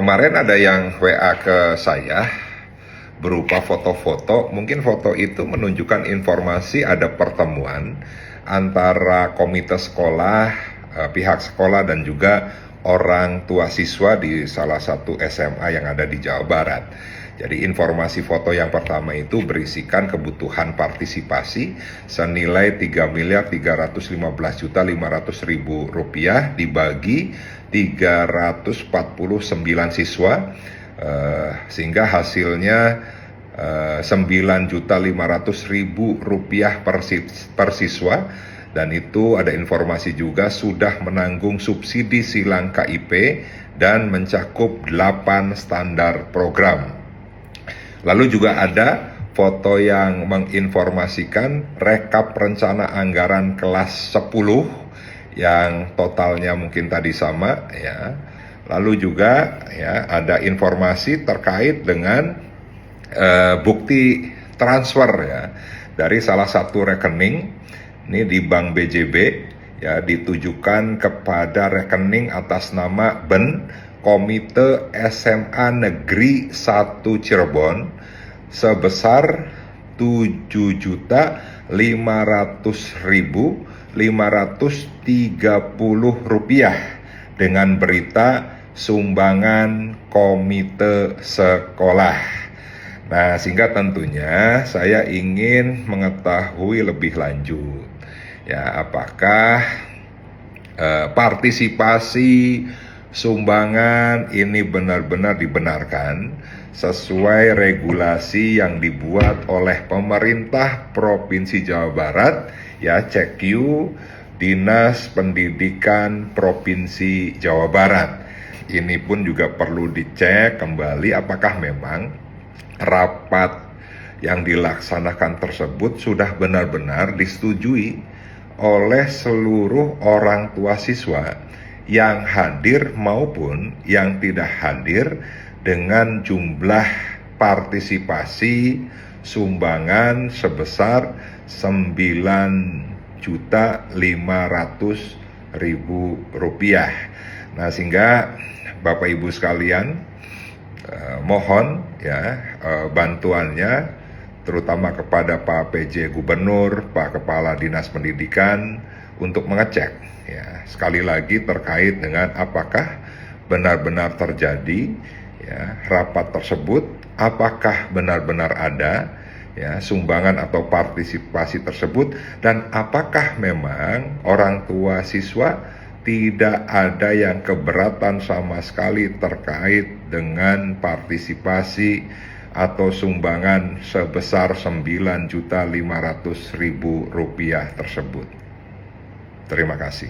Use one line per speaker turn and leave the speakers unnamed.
Kemarin ada yang WA ke saya berupa foto-foto. Mungkin foto itu menunjukkan informasi ada pertemuan antara komite sekolah, pihak sekolah dan juga orang tua siswa di salah satu SMA yang ada di Jawa Barat. Jadi informasi foto yang pertama itu berisikan kebutuhan partisipasi senilai 3.315.500.000 rupiah dibagi 349 siswa, sehingga hasilnya 9.500.000 rupiah per siswa. Dan itu ada informasi juga sudah menanggung subsidi silang KIP dan mencakup 8 standar program. Lalu juga ada foto yang menginformasikan rekap rencana anggaran kelas 10 yang totalnya mungkin tadi sama ya. Lalu juga ya ada informasi terkait dengan bukti transfer ya dari salah satu rekening ini di Bank BJB ya, ditujukan kepada rekening atas nama BEN Komite SMA Negeri 1 Cirebon sebesar 7.500.530 rupiah dengan berita sumbangan komite sekolah. Nah, sehingga tentunya saya ingin mengetahui lebih lanjut ya, apakah partisipasi sumbangan ini benar-benar dibenarkan sesuai regulasi yang dibuat oleh pemerintah Provinsi Jawa Barat ya, CQ Dinas Pendidikan Provinsi Jawa Barat. Ini pun juga perlu dicek kembali apakah memang rapat yang dilaksanakan tersebut sudah benar-benar disetujui oleh seluruh orang tua siswa yang hadir maupun yang tidak hadir dengan jumlah partisipasi sumbangan sebesar 9.500.000 rupiah. Nah, sehingga Bapak Ibu sekalian, mohon ya bantuannya terutama kepada Pak PJ Gubernur, Pak Kepala Dinas Pendidikan untuk mengecek ya, sekali lagi terkait dengan apakah benar-benar terjadi ya rapat tersebut, apakah benar-benar ada ya sumbangan atau partisipasi tersebut, dan apakah memang orang tua siswa tidak ada yang keberatan sama sekali terkait dengan partisipasi atau sumbangan sebesar 9.500.000 rupiah tersebut. Terima kasih.